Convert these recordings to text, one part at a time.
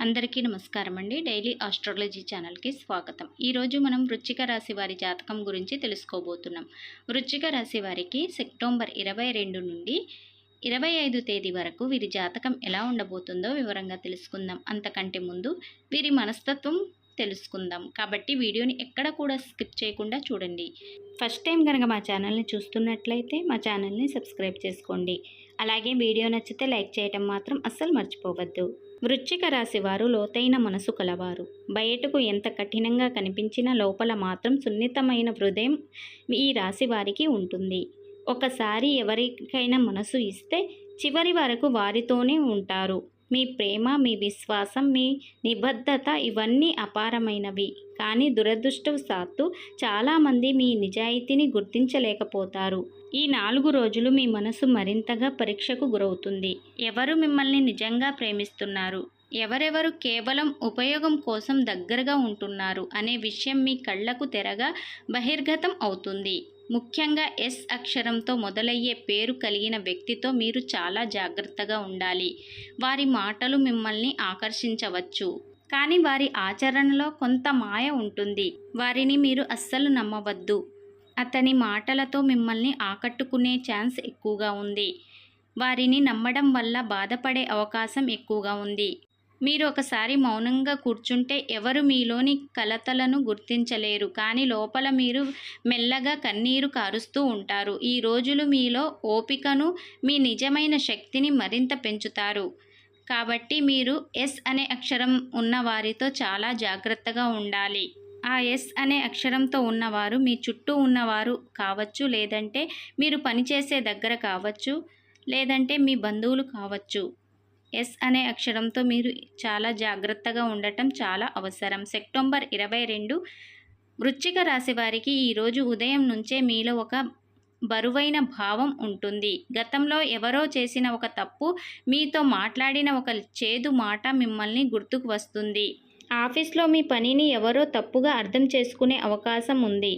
అందరికీ నమస్కారం అండి. డైలీ ఆస్ట్రాలజీ ఛానల్కి స్వాగతం. ఈరోజు మనం వృశ్చిక రాశి వారి జాతకం గురించి తెలుసుకోబోతున్నాం. వృశ్చిక రాశి వారికి సెప్టెంబర్ 22 నుండి 25 తేదీ వరకు వీరి జాతకం ఎలా ఉండబోతుందో వివరంగా తెలుసుకుందాం. అంతకంటే ముందు వీరి మనస్తత్వం తెలుసుకుందాం. కాబట్టి వీడియోని ఎక్కడ కూడా స్కిప్ చేయకుండా చూడండి. ఫస్ట్ టైం కనుక మా ఛానల్ని చూస్తున్నట్లయితే మా ఛానల్ని సబ్స్క్రైబ్ చేసుకోండి. అలాగే వీడియో నచ్చితే లైక్ చేయటం మాత్రం అస్సలు మర్చిపోవద్దు. వృశ్చిక రాశి వారు లోతైన మనసు కలవారు. బయటకు ఎంత కఠినంగా కనిపించినా లోపల మాత్రం సున్నితమైన హృదయం ఈ రాశి వారికి ఉంటుంది. ఒకసారి ఎవరికైనా మనసు ఇస్తే చివరి వరకు వారితోనే ఉంటారు. మీ ప్రేమ, మీ విశ్వాసం, మీ నిబద్ధత ఇవన్నీ అపారమైనవి. కానీ దురదృష్టవశాత్తు చాలామంది మీ నిజాయితీని గుర్తించలేకపోతారు. ఈ 4 రోజులు మీ మనసు మరింతగా పరీక్షకు గురవుతుంది. ఎవరు మిమ్మల్ని నిజంగా ప్రేమిస్తున్నారు, ఎవరెవరు కేవలం ఉపయోగం కోసం దగ్గరగా ఉంటున్నారు అనే విషయం మీ కళ్లకు తెరగా బహిర్గతం అవుతుంది. ముఖ్యంగా ఎస్ అక్షరంతో మొదలయ్యే పేరు కలిగిన వ్యక్తితో మీరు చాలా జాగ్రత్తగా ఉండాలి. వారి మాటలు మిమ్మల్ని ఆకర్షించవచ్చు, కానీ వారి ఆచరణలో కొంత మాయ ఉంటుంది. వారిని మీరు అస్సలు నమ్మవద్దు. అతని మాటలతో మిమ్మల్ని ఆకట్టుకునే ఛాన్స్ ఎక్కువగా ఉంది. వారిని నమ్మడం వల్ల బాధపడే అవకాశం ఎక్కువగా ఉంది. మీరు ఒకసారి మౌనంగా కూర్చుంటే ఎవరు మీలోని కలతలను గుర్తించలేరు, కానీ లోపల మీరు మెల్లగా కన్నీరు కారుస్తూ ఉంటారు. ఈ రోజులు మీలో ఓపికను, మీ నిజమైన శక్తిని మరింత పెంచుతారు. కాబట్టి మీరు ఎస్ అనే అక్షరం ఉన్న వారితో చాలా జాగ్రత్తగా ఉండాలి. ఆ ఎస్ అనే అక్షరంతో ఉన్నవారు మీ చుట్టూ ఉన్నవారు కావచ్చు, లేదంటే మీరు పనిచేసే దగ్గర కావచ్చు, లేదంటే మీ బంధువులు కావచ్చు. ఎస్ అనే అక్షరంతో మీరు చాలా జాగ్రత్తగా ఉండటం చాలా అవసరం. సెప్టెంబర్ 22 వృశ్చిక రాశి వారికి ఈరోజు ఉదయం నుంచే మీలో ఒక బరువైన భావం ఉంటుంది. గతంలో ఎవరో చేసిన ఒక తప్పు, మీతో మాట్లాడిన ఒక చేదు మాట మిమ్మల్ని గుర్తుకు వస్తుంది. ఆఫీస్లో మీ పనిని ఎవరో తప్పుగా అర్థం చేసుకునే అవకాశం ఉంది.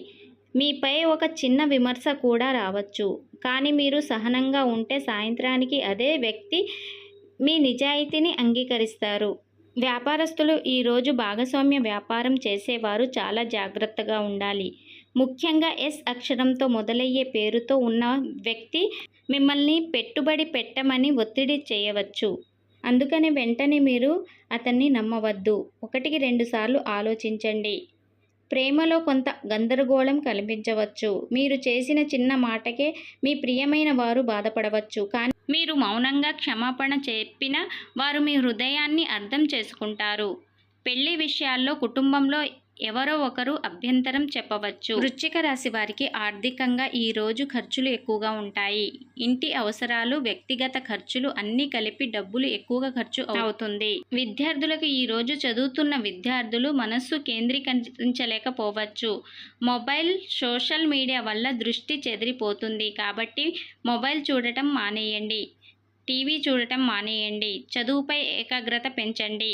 మీపై ఒక చిన్న విమర్శ కూడా రావచ్చు, కానీ మీరు సహనంగా ఉంటే సాయంత్రానికి అదే వ్యక్తి మీ నిజాయితీని అంగీకరిస్తారు. వ్యాపారస్తులు ఈరోజు భాగస్వామ్య వ్యాపారం చేసేవారు చాలా జాగ్రత్తగా ఉండాలి. ముఖ్యంగా ఎస్ అక్షరంతో మొదలయ్యే పేరుతో ఉన్న వ్యక్తి మిమ్మల్ని పెట్టుబడి పెట్టమని ఒత్తిడి చేయవచ్చు. అందుకని వెంటనే మీరు అతన్ని నమ్మవద్దు. 1-2 సార్లు ఆలోచించండి. ప్రేమలో కొంత గందరగోళం కనిపించవచ్చు. మీరు చేసిన చిన్న మాటకే మీ ప్రియమైన వారు బాధపడవచ్చు, కానీ మీరు మౌనంగా క్షమాపణ చెప్పినా వారు మీ హృదయాన్ని అర్థం చేసుకుంటారు. పెళ్లి విషయాల్లో కుటుంబంలో ఎవరో ఒకరు అభ్యంతరం చెప్పవచ్చు. వృశ్చిక రాశి వారికి ఆర్థికంగా ఈరోజు ఖర్చులు ఎక్కువగా ఉంటాయి. ఇంటి అవసరాలు, వ్యక్తిగత ఖర్చులు అన్నీ కలిపి డబ్బులు ఎక్కువగా ఖర్చు అవుతుంది. విద్యార్థులకు ఈరోజు చదువుతున్న విద్యార్థులు మనస్సు కేంద్రీకరించలేకపోవచ్చు. మొబైల్, సోషల్ మీడియా వల్ల దృష్టి చెదిరిపోతుంది. కాబట్టి మొబైల్ చూడటం మానేయండి, టీవీ చూడటం మానేయండి. చదువుపై ఏకాగ్రత పెంచండి.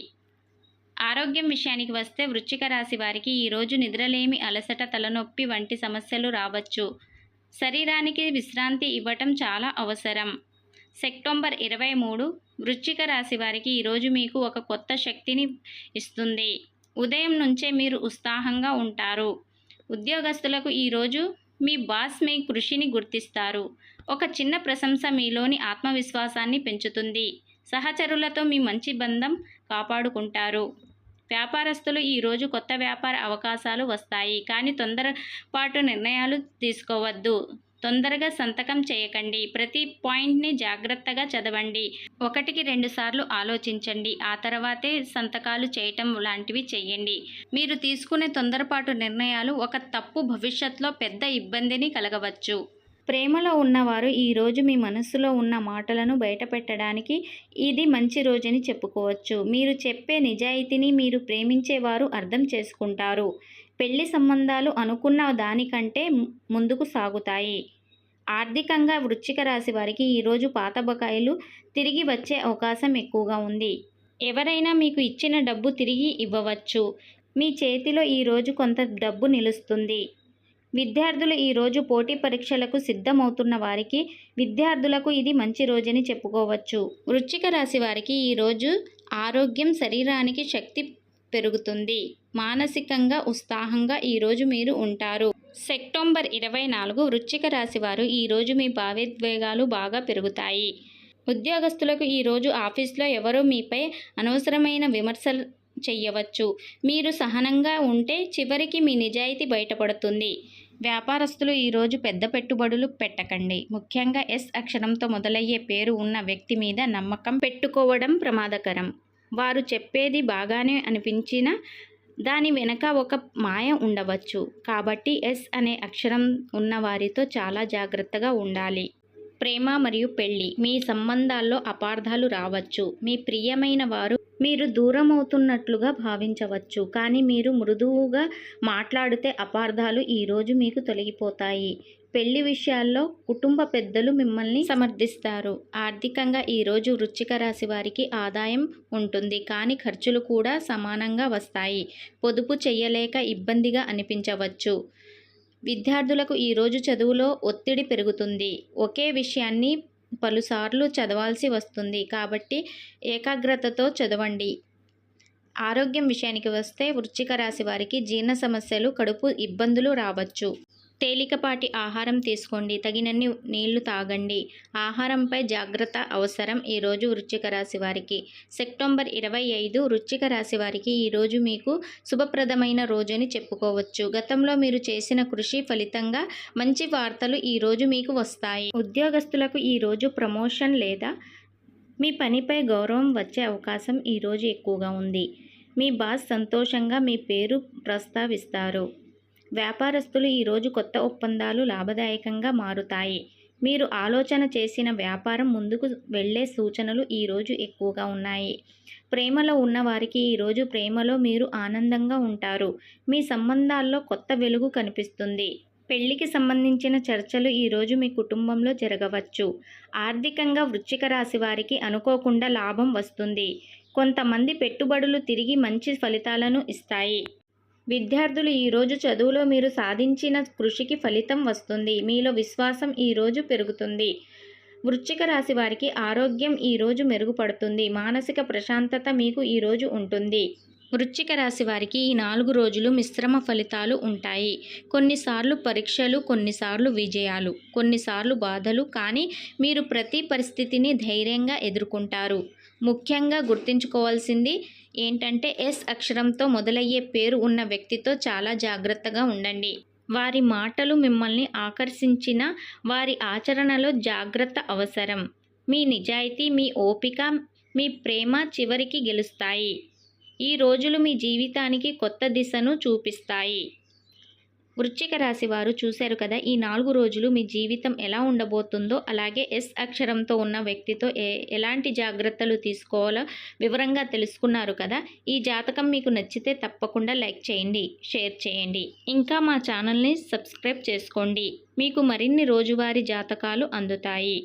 ఆరోగ్యం విషయానికి వస్తే వృశ్చిక రాశి వారికి ఈరోజు నిద్రలేమి, అలసట, తలనొప్పి వంటి సమస్యలు రావచ్చు. శరీరానికి విశ్రాంతి ఇవ్వటం చాలా అవసరం. సెప్టెంబర్ 23 వృశ్చిక రాశి వారికి ఈరోజు మీకు ఒక కొత్త శక్తిని ఇస్తుంది. ఉదయం నుంచే మీరు ఉత్సాహంగా ఉంటారు. ఉద్యోగస్తులకు ఈరోజు మీ బాస్ మీ కృషిని గుర్తిస్తారు. ఒక చిన్న ప్రశంస మీలోని ఆత్మవిశ్వాసాన్ని పెంచుతుంది. సహచరులతో మీ మంచి బంధం కాపాడుకుంటారు. వ్యాపారస్తులు ఈరోజు కొత్త వ్యాపార అవకాశాలు వస్తాయి, కానీ తొందరపాటు నిర్ణయాలు తీసుకోవద్దు. తొందరగా సంతకం చేయకండి. ప్రతి పాయింట్ని జాగ్రత్తగా చదవండి. 1-2 సార్లు ఆలోచించండి. ఆ తర్వాతే సంతకాలు చేయటం లాంటివి చేయండి. మీరు తీసుకునే తొందరపాటు నిర్ణయాలు ఒక తప్పు భవిష్యత్తులో పెద్ద ఇబ్బందిని కలగవచ్చు. ప్రేమలో ఉన్నవారు ఈరోజు మీ మనస్సులో ఉన్న మాటలను బయటపెట్టడానికి ఇది మంచి రోజని చెప్పుకోవచ్చు. మీరు చెప్పే నిజాయితీని మీరు ప్రేమించేవారు అర్థం చేసుకుంటారు. పెళ్లి సంబంధాలు అనుకున్న దానికంటే ముందుకు సాగుతాయి. ఆర్థికంగా వృశ్చిక రాశి వారికి ఈరోజు పాత బకాయిలు తిరిగి వచ్చే అవకాశం ఎక్కువగా ఉంది. ఎవరైనా మీకు ఇచ్చిన డబ్బు తిరిగి ఇవ్వవచ్చు. మీ చేతిలో ఈరోజు కొంత డబ్బు నిలుస్తుంది. విద్యార్థులు ఈరోజు పోటీ పరీక్షలకు సిద్ధమవుతున్న వారికి, విద్యార్థులకు ఇది మంచి రోజని చెప్పుకోవచ్చు. వృశ్చిక రాశి వారికి ఈరోజు ఆరోగ్యం, శరీరానికి శక్తి పెరుగుతుంది. మానసికంగా ఉత్సాహంగా ఈరోజు మీరు ఉంటారు. సెప్టెంబర్ 24 వృశ్చిక రాశి వారు ఈరోజు మీ భావోద్వేగాలు బాగా పెరుగుతాయి. ఉద్యోగస్తులకు ఈరోజు ఆఫీస్లో ఎవరో మీపై అనవసరమైన విమర్శలు చేయవచ్చు. మీరు సహనంగా ఉంటే చివరికి మీ నిజాయితీ బయటపడుతుంది. వ్యాపారస్తులు ఈరోజు పెద్ద పెట్టుబడులు పెట్టకండి. ముఖ్యంగా ఎస్ అక్షరంతో మొదలయ్యే పేరు ఉన్న వ్యక్తి మీద నమ్మకం పెట్టుకోవడం ప్రమాదకరం. వారు చెప్పేది బాగానే అనిపించినా దాని వెనక ఒక మాయ ఉండవచ్చు. కాబట్టి ఎస్ అనే అక్షరం ఉన్న వారితో చాలా జాగ్రత్తగా ఉండాలి. ప్రేమ మరియు పెళ్లి, మీ సంబంధాల్లో అపార్థాలు రావచ్చు. మీ ప్రియమైన వారు మీరు దూరం అవుతున్నట్లుగా భావించవచ్చు. కానీ మీరు మృదువుగా మాట్లాడితే అపార్థాలు ఈరోజు మీకు తొలగిపోతాయి. పెళ్లి విషయాల్లో కుటుంబ పెద్దలు మిమ్మల్ని సమర్థిస్తారు. ఆర్థికంగా ఈరోజు వృశ్చిక రాశి వారికి ఆదాయం ఉంటుంది, కానీ ఖర్చులు కూడా సమానంగా వస్తాయి. పొదుపు చేయలేక ఇబ్బందిగా అనిపించవచ్చు. విద్యార్థులకు ఈరోజు చదువులో ఒత్తిడి పెరుగుతుంది. ఒకే విషయాన్ని పలుసార్లు చదవాల్సి వస్తుంది, కాబట్టి ఏకాగ్రతతో చదవండి. ఆరోగ్యం విషయానికి వస్తే వృశ్చిక రాశి వారికి జీర్ణ సమస్యలు, కడుపు ఇబ్బందులు రావచ్చు. తేలికపాటి ఆహారం తీసుకోండి. తగినన్ని నీళ్లు తాగండి. ఆహారంపై జాగ్రత్త అవసరం ఈరోజు వృశ్చిక రాశి వారికి. సెప్టెంబర్ 25 వృశ్చిక రాశి వారికి ఈరోజు మీకు శుభప్రదమైన రోజుని చెప్పుకోవచ్చు. గతంలో మీరు చేసిన కృషి ఫలితంగా మంచి వార్తలు ఈరోజు మీకు వస్తాయి. ఉద్యోగస్తులకు ఈరోజు ప్రమోషన్ లేదా మీ పనిపై గౌరవం వచ్చే అవకాశం ఈరోజు ఎక్కువగా ఉంది. మీ బాస్ సంతోషంగా మీ పేరు ప్రస్తావిస్తారు. వ్యాపారస్తులు ఈరోజు కొత్త ఒప్పందాలు లాభదాయకంగా మారుతాయి. మీరు ఆలోచన చేసిన వ్యాపారం ముందుకు వెళ్ళే సూచనలు ఈరోజు ఎక్కువగా ఉన్నాయి. ప్రేమలో ఉన్నవారికి ఈరోజు ప్రేమలో మీరు ఆనందంగా ఉంటారు. మీ సంబంధాల్లో కొత్త వెలుగు కనిపిస్తుంది. పెళ్లికి సంబంధించిన చర్చలు ఈరోజు మీ కుటుంబంలో జరగవచ్చు. ఆర్థికంగా వృశ్చిక రాశి వారికి అనుకోకుండా లాభం వస్తుంది. కొంతమంది పెట్టుబడులు తిరిగి మంచి ఫలితాలను ఇస్తాయి. విద్యార్థులు ఈరోజు చదువులో మీరు సాధించిన కృషికి ఫలితం వస్తుంది. మీలో విశ్వాసం ఈరోజు పెరుగుతుంది. వృశ్చిక రాశి వారికి ఆరోగ్యం ఈరోజు మెరుగుపడుతుంది. మానసిక ప్రశాంతత మీకు ఈరోజు ఉంటుంది. వృశ్చిక రాశి వారికి ఈ 4 రోజులు మిశ్రమ ఫలితాలు ఉంటాయి. కొన్నిసార్లు పరీక్షలు, కొన్నిసార్లు విజయాలు, కొన్నిసార్లు బాధలు, కానీ మీరు ప్రతి పరిస్థితిని ధైర్యంగా ఎదుర్కొంటారు. ముఖ్యంగా గుర్తుంచుకోవాల్సింది ఏంటంటే ఎస్ అక్షరంతో మొదలయ్యే పేరు ఉన్న వ్యక్తితో చాలా జాగ్రత్తగా ఉండండి. వారి మాటలు మిమ్మల్ని ఆకర్షించిన వారి ఆచరణలో జాగ్రత్త అవసరం. మీ నిజాయితీ, మీ ఓపిక, మీ ప్రేమ చివరికి గెలుస్తాయి. ఈ రోజులు మీ జీవితానికి కొత్త దిశను చూపిస్తాయి. వృశ్చిక రాశి వారు చూశారు కదా, ఈ 4 రోజులు మీ జీవితం ఎలా ఉండబోతుందో. అలాగే ఎస్ అక్షరంతో ఉన్న వ్యక్తితో ఎలాంటి జాగ్రత్తలు తీసుకోవాలో వివరంగా తెలుసుకున్నారు కదా. ఈ జాతకం మీకు నచ్చితే తప్పకుండా లైక్ చేయండి, షేర్ చేయండి. ఇంకా మా ఛానల్ని సబ్స్క్రైబ్ చేసుకోండి. మీకు మరిన్ని రోజువారీ జాతకాలు అందుతాయి.